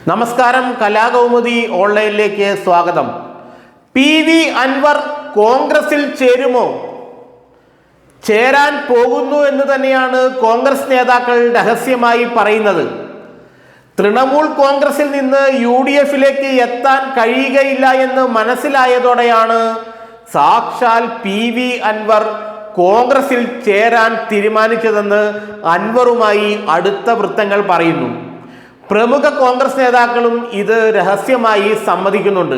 നമസ്കാരം, കലാകൗമുദി ഓൺലൈനിലേക്ക് സ്വാഗതം. പി.വി. അൻവർ കോൺഗ്രസിൽ ചേരുമോ? ചേരാൻ പോകുന്നു എന്ന് തന്നെയാണ് കോൺഗ്രസ് നേതാക്കൾ രഹസ്യമായി പറയുന്നത്. തൃണമൂൽ കോൺഗ്രസിൽ നിന്ന് UDF-ലേക്ക് എത്താൻ കഴിയുകയില്ല എന്ന് മനസ്സിലായതോടെയാണ് സാക്ഷാൽ പി.വി. അൻവർ കോൺഗ്രസിൽ ചേരാൻ തീരുമാനിച്ചതെന്ന് അൻവറുമായി അടുത്ത വൃത്തങ്ങൾ പറയുന്നു. പ്രമുഖ കോൺഗ്രസ് നേതാക്കളും ഇത് രഹസ്യമായി സമ്മതിക്കുന്നുണ്ട്.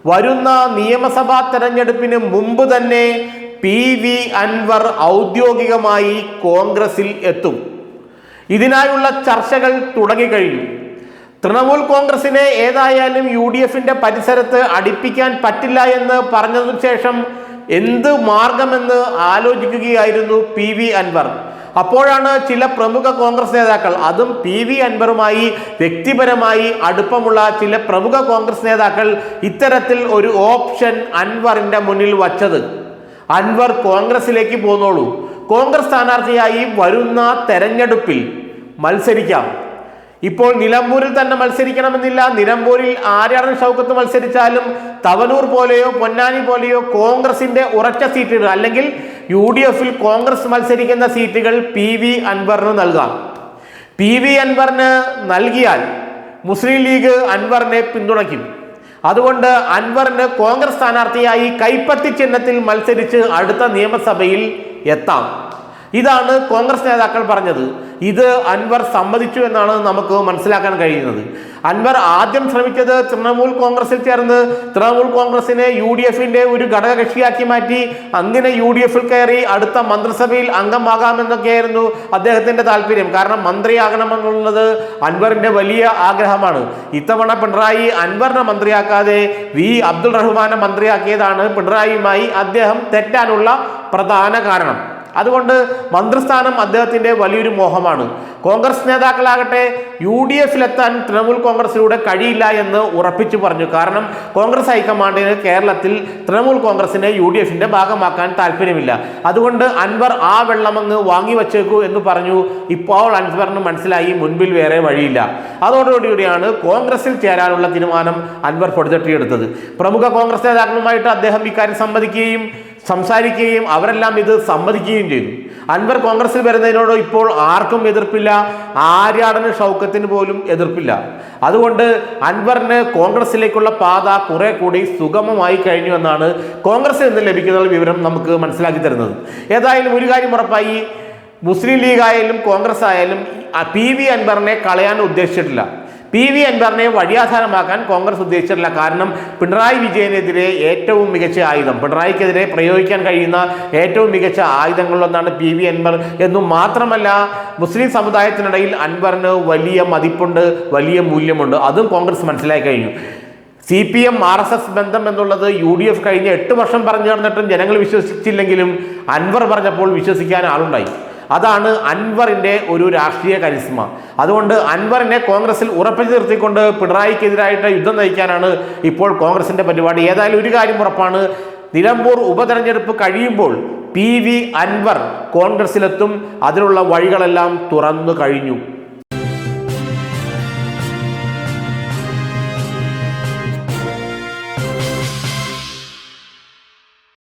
വരുന്ന നിയമസഭാ തെരഞ്ഞെടുപ്പിന് മുമ്പ് തന്നെ പി.വി. അൻവർ ഔദ്യോഗികമായി കോൺഗ്രസിൽ എത്തും. ഇതിനായുള്ള ചർച്ചകൾ തുടങ്ങിക്കഴിഞ്ഞു. തൃണമൂൽ കോൺഗ്രസിനെ ഏതായാലും UDF-ന്റെ പരിസരത്ത് അടുപ്പിക്കാൻ പറ്റില്ല എന്ന് പറഞ്ഞതിനു ശേഷം എന്ത് മാർഗമെന്ന് ആലോചിക്കുകയായിരുന്നു പി.വി. അൻവർ. അപ്പോഴാണ് ചില പ്രമുഖ കോൺഗ്രസ് നേതാക്കൾ, അതും പി.വി. അൻവറുമായി വ്യക്തിപരമായി അടുപ്പമുള്ള ചില പ്രമുഖ കോൺഗ്രസ് നേതാക്കൾ ഇത്തരത്തിൽ ഒരു ഓപ്ഷൻ അൻവറിന്റെ മുന്നിൽ വച്ചത്. അൻവർ കോൺഗ്രസിലേക്ക് പോന്നോളൂ, കോൺഗ്രസ് സ്ഥാനാർത്ഥിയായി വരുന്ന തെരഞ്ഞെടുപ്പിൽ മത്സരിക്കാം. ഇപ്പോൾ നിലമ്പൂരിൽ തന്നെ മത്സരിക്കണമെന്നില്ല. നിലമ്പൂരിൽ ആര്യാടൻ ഷൗക്കത്ത് മത്സരിച്ചാലും തവനൂർ പോലെയോ പൊന്നാനി പോലെയോ കോൺഗ്രസിന്റെ ഉറച്ച സീറ്റുകൾ, അല്ലെങ്കിൽ UDF-ൽ കോൺഗ്രസ് മത്സരിക്കുന്ന സീറ്റുകൾ പി.വി. അൻവറിന് നൽകാം. പി.വി. അൻവറിന് നൽകിയാൽ മുസ്ലിം ലീഗ് അൻവറിനെ പിന്തുണയ്ക്കും. അതുകൊണ്ട് അൻവറിന് കോൺഗ്രസ് സ്ഥാനാർത്ഥിയായി കൈപ്പത്തി ചിഹ്നത്തിൽ മത്സരിച്ച് അടുത്ത നിയമസഭയിൽ എത്താം. ഇതാണ് കോൺഗ്രസ് നേതാക്കൾ പറഞ്ഞത്. ഇത് അൻവർ സമ്മതിച്ചു എന്നാണ് നമുക്ക് മനസ്സിലാക്കാൻ കഴിയുന്നത്. അൻവർ ആദ്യം ശ്രമിച്ചത് തൃണമൂൽ കോൺഗ്രസിൽ ചേർന്ന് തൃണമൂൽ കോൺഗ്രസിനെ UDF-ന്റെ ഒരു ഘടകകക്ഷിയാക്കി മാറ്റി അങ്ങനെ UDF-ൽ കയറി അടുത്ത മന്ത്രിസഭയിൽ അംഗമാകാമെന്നൊക്കെയായിരുന്നു അദ്ദേഹത്തിന്റെ താല്പര്യം. കാരണം മന്ത്രിയാകണമെന്നുള്ളത് അൻവറിന്റെ വലിയ ആഗ്രഹമാണ്. ഇത്തവണ പിണറായി അൻവറിനെ മന്ത്രിയാക്കാതെ വി അബ്ദുൾ റഹ്മാനെ മന്ത്രിയാക്കിയതാണ് പിണറായിയുമായി അദ്ദേഹം തെറ്റാനുള്ള പ്രധാന കാരണം. അതുകൊണ്ട് മന്ത്രിസ്ഥാനം അദ്ദേഹത്തിന്റെ വലിയൊരു മോഹമാണ്. കോൺഗ്രസ് നേതാക്കളാകട്ടെ UDF-ലെത്താൻ തൃണമൂൽ കോൺഗ്രസിലൂടെ കഴിയില്ല എന്ന് ഉറപ്പിച്ചു പറഞ്ഞു. കാരണം കോൺഗ്രസ് ഹൈക്കമാൻഡിന് കേരളത്തിൽ തൃണമൂൽ കോൺഗ്രസിനെ UDF-ന്റെ ഭാഗമാക്കാൻ താല്പര്യമില്ല. അതുകൊണ്ട് അൻവർ ആ വെള്ളമങ്ങ് വാങ്ങി വച്ചേക്കൂ എന്ന് പറഞ്ഞു. ഇപ്പോൾ അൻവറിന് മനസ്സിലായി മുൻപിൽ വേറെ വഴിയില്ല. അതോടുകൂടിയാണ് കോൺഗ്രസിൽ ചേരാനുള്ള തീരുമാനം അൻവർ പൊടിതട്ടിയെടുത്തത്. പ്രമുഖ കോൺഗ്രസ് നേതാക്കളുമായിട്ട് അദ്ദേഹം ഇക്കാര്യം സംസാരിക്കുകയും അവരെല്ലാം ഇത് സമ്മതിക്കുകയും ചെയ്തു. അൻവർ കോൺഗ്രസിൽ വരുന്നതിനോട് ഇപ്പോൾ ആർക്കും എതിർപ്പില്ല. ആര്യാടന് ഷൗക്കത്തിന് പോലും എതിർപ്പില്ല. അതുകൊണ്ട് അൻവറിന് കോൺഗ്രസിലേക്കുള്ള പാത കുറെ കൂടി സുഗമമായി കഴിഞ്ഞു എന്നാണ് കോൺഗ്രസിൽ നിന്ന് ലഭിക്കുന്ന വിവരം നമുക്ക് മനസ്സിലാക്കി തരുന്നത്. ഏതായാലും ഒരു കാര്യം ഉറപ്പായി, മുസ്ലിം ലീഗ് ആയാലും കോൺഗ്രസ് ആയാലും പി.വി. അൻവറിനെ കളയാൻ ഉദ്ദേശിച്ചിട്ടില്ല. പി.വി. അൻവറിനെ വഴിയാധാരമാക്കാൻ കോൺഗ്രസ് ഉദ്ദേശിച്ചിട്ടില്ല. കാരണം പിണറായി വിജയനെതിരെ ഏറ്റവും മികച്ച ആയുധം, പിണറായിക്കെതിരെ പ്രയോഗിക്കാൻ കഴിയുന്ന ഏറ്റവും മികച്ച ആയുധങ്ങളിലൊന്നാണ് പി.വി. അൻവർ എന്നും മാത്രമല്ല, മുസ്ലിം സമുദായത്തിനിടയിൽ അൻവറിന് വലിയ മതിപ്പുണ്ട്, വലിയ മൂല്യമുണ്ട്. അതും കോൺഗ്രസ് മനസ്സിലാക്കി കഴിഞ്ഞു. CPM RSS ബന്ധം എന്നുള്ളത് UDF കഴിഞ്ഞ 8 വർഷം പറഞ്ഞു നടന്നിട്ടും ജനങ്ങൾ വിശ്വസിച്ചില്ലെങ്കിലും അൻവർ പറഞ്ഞപ്പോൾ വിശ്വസിക്കാൻ ആളുണ്ടായി. അതാണ് അൻവറിന്റെ ഒരു രാഷ്ട്രീയ കരിസ്മ. അതുകൊണ്ട് അൻവറിനെ കോൺഗ്രസിൽ ഉറപ്പിച്ചു നിർത്തിക്കൊണ്ട് പിണറായിക്കെതിരായിട്ട് യുദ്ധം നയിക്കാനാണ് ഇപ്പോൾ കോൺഗ്രസിന്റെ പരിപാടി. ഏതായാലും ഒരു കാര്യം ഉറപ്പാണ്, നിലമ്പൂർ ഉപതെരഞ്ഞെടുപ്പ് കഴിയുമ്പോൾ പി.വി. അൻവർ കോൺഗ്രസിലെത്തും. അതിനുള്ള വഴികളെല്ലാം തുറന്നു കഴിഞ്ഞു.